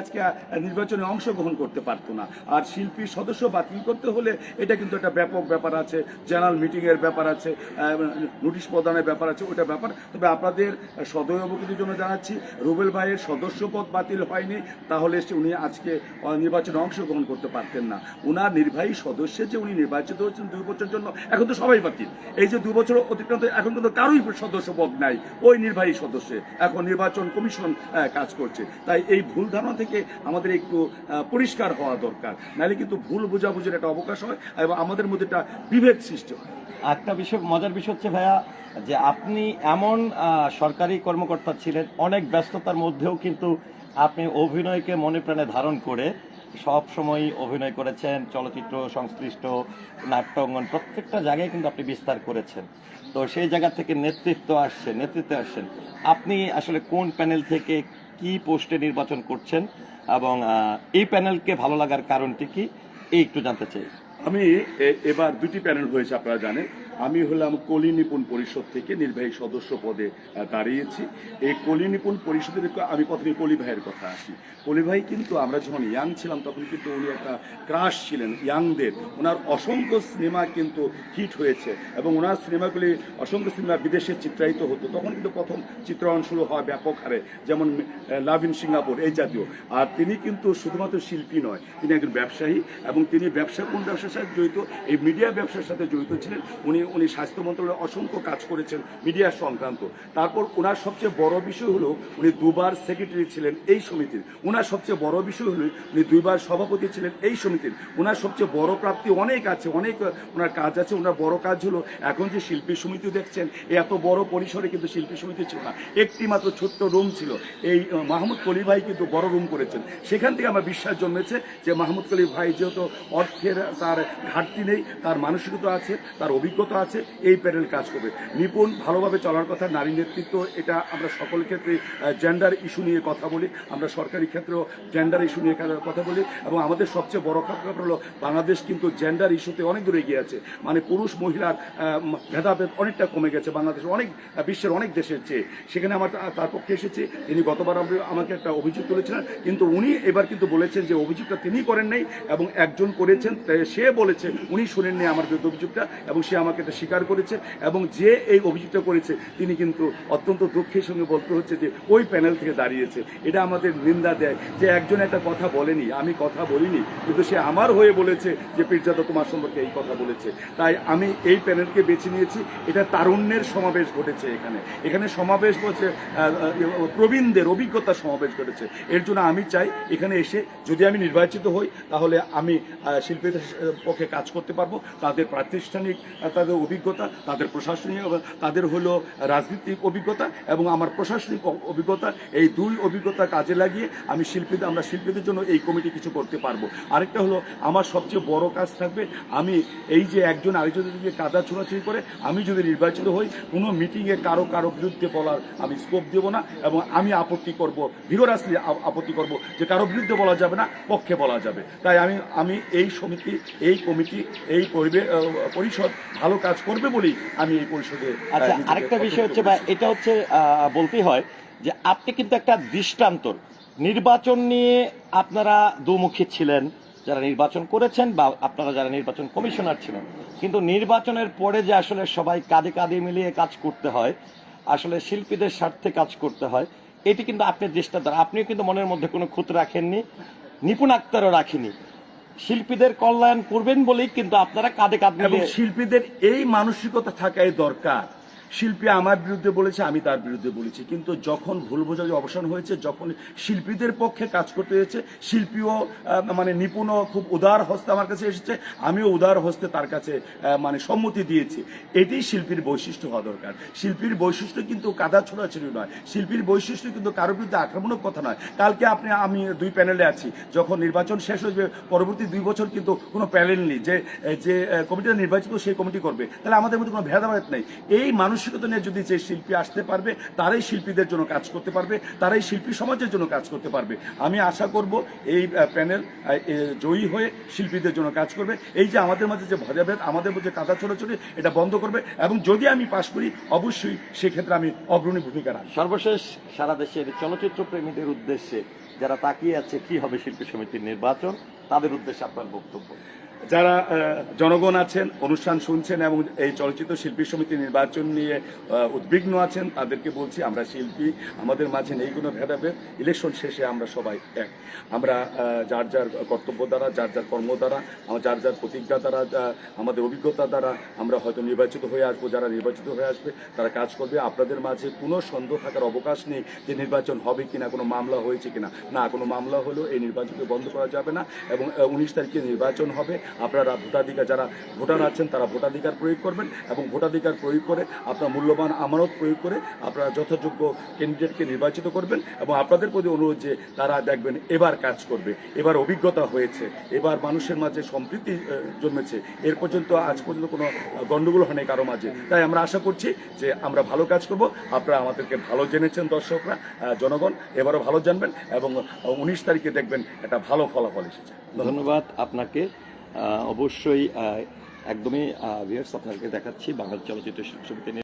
আজকে নির্বাচনে অংশগ্রহণ করতে পারতো না। আর শিল্পীর সদস্য বাতিল করতে হলে এটা কিন্তু একটা ব্যাপক ব্যাপার আছে, জেনারেল মিটিংয়ের ব্যাপার আছে, নোটিশ প্রদানের ব্যাপার আছে, ওইটা ব্যাপার। তবে আপনাদের সদয় অবগতির জন্য জানাচ্ছি, রুবেল ভাইয়ের সদস্যপদ বাতিল হয়নি, তাহলে উনি আজকে নির্বাচনে অংশগ্রহণ করতে পারতেন না। উনার নির্বাহী সদস্যে যে উনি নির্বাচিত হচ্ছেন 2 বছরের জন্য, এখন তো সবাই বাতিল। এই যে 2 বছর অতিক্রান্ত, এখন কিন্তু কারোই সদস্যপদ নাই ওই নির্বাহী সদস্যে, এখন নির্বাচন কমিশন কাজ করছে। তাই এই ভুল ধারণা থেকে আমাদের একটু পরিষ্কার হওয়া দরকার, নাহলে কিন্তু ভুল বোঝাবুঝির একটা অবকাশ হয় এবং আমাদের মধ্যে একটা বিভেদ সৃষ্টি হয়। একটা বিষয়, মজার বিষয় হচ্ছে ভাইয়া, যে আপনি এমন সরকারি কর্মকর্তা ছিলেন, অনেক ব্যস্ততার মধ্যেও কিন্তু আপনি অভিনয়কে মনে প্রাণে ধারণ করে সব সময় অভিনয় করেছেন। চলচ্চিত্র সংশ্লিষ্ট নাট্যাঙ্গন প্রত্যেকটা জায়গায় কিন্তু আপনি বিস্তার করেছেন। তো সেই জায়গা থেকে নেতৃত্বে আসছেন। আপনি আসলে কোন প্যানেল থেকে কি পোস্টে নির্বাচন করছেন এবং এই প্যানেলকে ভালো লাগার কারণটি কি, এই একটু জানতে চাই। আমি এবার 2টি প্যানেল হয়েছে, আপনারা জানেন। আমি হলাম কলি নিপুণ পরিষদ থেকে নির্বাহী সদস্য পদে দাঁড়িয়েছি। এই কলি নিপুণ পরিষদের আমি প্রথমে কলি ভাইয়ের কথা আসি। কলি ভাই কিন্তু আমরা যখন ইয়াং ছিলাম তখন কিন্তু উনি একটা ক্রাশ ছিলেন ইয়াংদের। ওনার অসংখ্য সিনেমা কিন্তু হিট হয়েছে এবং ওনার সিনেমাগুলি অসংখ্য সিনেমা বিদেশে চিত্রায়িত হতো। তখন কিন্তু প্রথম চিত্রায়ন শুরু হয় ব্যাপক হারে, যেমন লাভ ইন সিঙ্গাপুর এই জাতীয়। আর তিনি কিন্তু শুধুমাত্র শিল্পী নয়, তিনি একজন ব্যবসায়ী এবং তিনি কোন ব্যবসার সাথে জড়িত, এই মিডিয়া ব্যবসার সাথে জড়িত ছিলেন। উনি স্বাস্থ্য মন্ত্রণালয়ে অসংখ্য কাজ করেছেন মিডিয়া সংক্রান্ত। তারপর ওনার সবচেয়ে বড় বিষয় হলো উনি 2বার সেক্রেটারি ছিলেন এই সমিতির। ওনার সবচেয়ে বড় বিষয় হলো উনি 2বার সভাপতি ছিলেন এই সমিতির। ওনার সবচেয়ে বড় প্রাপ্তি অনেক আছে, অনেক ওনার কাজ আছে। ওনার বড় কাজ হলো এখন যে শিল্পী সমিতি দেখছেন, এত বড় পরিসরে কিন্তু শিল্পী সমিতি ছিল না, একটি মাত্র ছোট্ট রুম ছিল। এই মাহমুদ কলি ভাই কিন্তু বড় রুম করেছেন। সেখান থেকে আমার বিশ্বাস জন্মেছে যে মাহমুদ কলি ভাই যেহেতু অর্থের তার ঘাটতি নেই, তার মানসিকতা আছে, তার অভিজ্ঞতা আছে, এই প্যানেল কাজ করবে। নিপুণ ভালোভাবে চলার কথা, নারী নেতৃত্ব, এটা আমরা সকল ক্ষেত্রে জেন্ডার ইস্যু নিয়ে কথা বলি, আমরা সরকারি ক্ষেত্রেও জেন্ডার ইস্যু নিয়ে কথা বলি। এবং আমাদের সবচেয়ে বড় ব্যাপার হলো বাংলাদেশ কিন্তু জেন্ডার ইস্যুতে অনেক দূরে এগিয়ে আছে। মানে পুরুষ মহিলার ভেদাভেদ অনেকটা কমে গেছে বাংলাদেশের অনেক, বিশ্বের অনেক দেশের চেয়ে। সেখানে আমার তার পক্ষে এসেছে। তিনি গতবার আমাকে একটা অভিযোগ তুলেছিলেন, কিন্তু উনি এবার কিন্তু বলেছেন যে অভিযোগটা তিনি করেন নাই এবং একজন করেছেন, সে বলেছে উনি শুনেননি আমার বিরুদ্ধে অভিযোগটা, এবং সে আমাকে এটা স্বীকার করেছে। এবং যে এই অভিযোগটা করেছে তিনি কিন্তু অত্যন্ত দুঃখের সঙ্গে বলতে হচ্ছে যে ওই প্যানেল থেকে দাঁড়িয়েছে। এটা আমাদের নিন্দা দেয় যে একজন একটা কথা বলেনি, আমি কথা বলিনি, কিন্তু সে আমার হয়ে বলেছে যে পীরজাদা তোমার সম্পর্কে এই কথা বলেছে। তাই আমি এই প্যানেলকে বেছে নিয়েছি। এটা তারুণ্যের সমাবেশ ঘটেছে, এখানে সমাবেশ বলছে প্রবীণদের অভিজ্ঞতার সমাবেশ ঘটেছে। এর জন্য আমি চাই এখানে এসে যদি আমি নির্বাচিত হই তাহলে আমি শিল্পীদের পক্ষে কাজ করতে পারবো। তাদের প্রাতিষ্ঠানিক তাদের অভিজ্ঞতা, তাদের প্রশাসনিক, তাদের হলো রাজনৈতিক অভিজ্ঞতা এবং আমার প্রশাসনিক অভিজ্ঞতা, এই 2 অভিজ্ঞতা কাজে লাগিয়ে আমরা শিল্পীদের জন্য এই কমিটি কিছু করতে পারবো। আরেকটা হলো আমার সবচেয়ে বড় কাজ থাকবে, আমি এই যে একজন আরেকজনের দিকে কাদা ছোড়াছুড়ি করে, আমি যদি নির্বাচিত হই কোনো মিটিংয়ে কারো বিরুদ্ধে বলার আমি স্কোপ দেবো না। এবং আমি আপত্তি করব, ভিগোরাসলি আপত্তি করব যে কারো বিরুদ্ধে বলা যাবে না, পক্ষে বলা যাবে। তাই আমি এই সমিতি, এই কমিটি, এই পরিষদ ভালো কাজ করবে বলেই আমি এই পরিষদে। আচ্ছা, আরেকটা বিষয় হচ্ছে, বা এটা হচ্ছে বলতেই হয় যে আপনি কিন্তু একটা দৃষ্টান্ত, নির্বাচন নিয়ে আপনারা দুমুখী ছিলেন যারা নির্বাচন করেছেন বা আপনারা যারা নির্বাচন কমিশনার ছিলেন, কিন্তু নির্বাচনের পরে যে আসলে সবাই কাঁধে কাঁধে মিলিয়ে কাজ করতে হয়, আসলে শিল্পীদের স্বার্থে কাজ করতে হয়, এটি কিন্তু আপনি দৃষ্টান্ত। আপনিও কিন্তু মনের মধ্যে কোনো খুঁত রাখেননি, নিপুণ আক্তারও রাখেনি। শিল্পীদের কল্যাণ করবেন বলেই কিন্তু আপনারা কাঁধে কাঁধ মিলিয়ে। শিল্পীদের এই মানসিকতা থাকাই দরকার। শিল্পী আমার বিরুদ্ধে বলেছে, আমি তার বিরুদ্ধে বলেছি, কিন্তু যখন ভুল বোঝাবুঝি অবসান হয়েছে, যখন শিল্পীদের পক্ষে কাজ করতে হয়েছে, শিল্পীও মানে নিপুণও খুব উদার হস্তে আমার কাছে এসেছে, আমিও উদার হস্তে তার কাছে মানে সম্মতি দিয়েছি। এটি শিল্পীর বৈশিষ্ট্য হওয়া দরকার। শিল্পীর বৈশিষ্ট্য কিন্তু কাদা ছোড়াছুড়ি নয়, শিল্পীর বৈশিষ্ট্য কিন্তু কারোর বিরুদ্ধে আক্রমণের কথা নয়। কালকে আমি 2 প্যানেলে আছি, যখন নির্বাচন শেষ হয়ে যাবে পরবর্তী 2 বছর কিন্তু কোনো প্যানেল নেই যে কমিটিটা নির্বাচিত সেই কমিটি করবে, তাহলে আমাদের মধ্যে কোনো ভেদাভেদ নেই। এই মানসিকতা নিয়ে যদি যে শিল্পী আসতে পারবে, তারাই শিল্পীদের জন্য কাজ করতে পারবে, তারাই শিল্পী সমাজের জন্য কাজ করতে পারবে। আমি আশা করব এই প্যানেল জয়ী হয়ে শিল্পীদের জন্য কাজ করবে। এই যে আমাদের মাঝে যে ভেদাভেদ, আমাদের মধ্যে কাদা ছোড়াছুড়ি, এটা বন্ধ করবে। এবং যদি আমি পাশ করি অবশ্যই সেক্ষেত্রে আমি অগ্রণী ভূমিকা রাখব। সর্বশেষ সারা দেশের চলচ্চিত্র প্রেমীদের উদ্দেশ্যে যারা তাকিয়ে আছে কি হবে শিল্পী সমিতির নির্বাচন, তাদের উদ্দেশ্যে আপনার বক্তব্য? যারা জনগণ আছেন, অনুষ্ঠান শুনছেন এবং এই চলচ্চিত্র শিল্পী সমিতি নির্বাচন নিয়ে উদ্বিগ্ন আছেন, তাদেরকে বলছি আমরা শিল্পী, আমাদের মাঝে নেই কোনো ভেদাভেদ। ইলেকশন শেষে আমরা সবাই এক। আমরা যার যার কর্তব্য দ্বারা, যার যার কর্ম দ্বারা, যার যার প্রতিজ্ঞা দ্বারা, আমাদের অভিজ্ঞতা দ্বারা আমরা হয়তো নির্বাচিত হয়ে আসবো। যারা নির্বাচিত হয়ে আসবে তারা কাজ করবে। আপনাদের মাঝে কোনো সন্দেহ থাকার অবকাশ নেই যে নির্বাচন হবে কিনা, কোনো মামলা হয়েছে কিনা। না, কোনো মামলা হলেও এই নির্বাচনকে বন্ধ করা যাবে না এবং 19 তারিখে নির্বাচন হবে। আপনারা ভোটাধিকার, যারা ভোটার আছেন তারা ভোটাধিকার প্রয়োগ করবেন এবং ভোটাধিকার প্রয়োগ করে আপনার মূল্যবান আমানত প্রয়োগ করে আপনারা যথাযোগ্য ক্যান্ডিডেটকে নির্বাচিত করবেন এবং আপনাদের প্রতি অনুরোধ যে তারা দেখবেন এবার কাজ করবে, এবার অভিজ্ঞতা হয়েছে, এবার মানুষের মাঝে সম্প্রীতি জন্মেছে। এর পর্যন্ত আজ পর্যন্ত কোনো গণ্ডগোল হয়নি কারো মাঝে। তাই আমরা আশা করছি যে আমরা ভালো কাজ করব। আপনারা আমাদেরকে ভালো জেনেছেন, দর্শকরা, জনগণ এবারও ভালো জানবেন এবং 19 তারিখে দেখবেন একটা ভালো ফলাফল এসেছে। ধন্যবাদ আপনাকে। অবশ্যই একদমই ভিউয়ার্স আপনাকে দেখাচ্ছি বাংলাদেশ চলচ্চিত্র শিল্পী সমিতি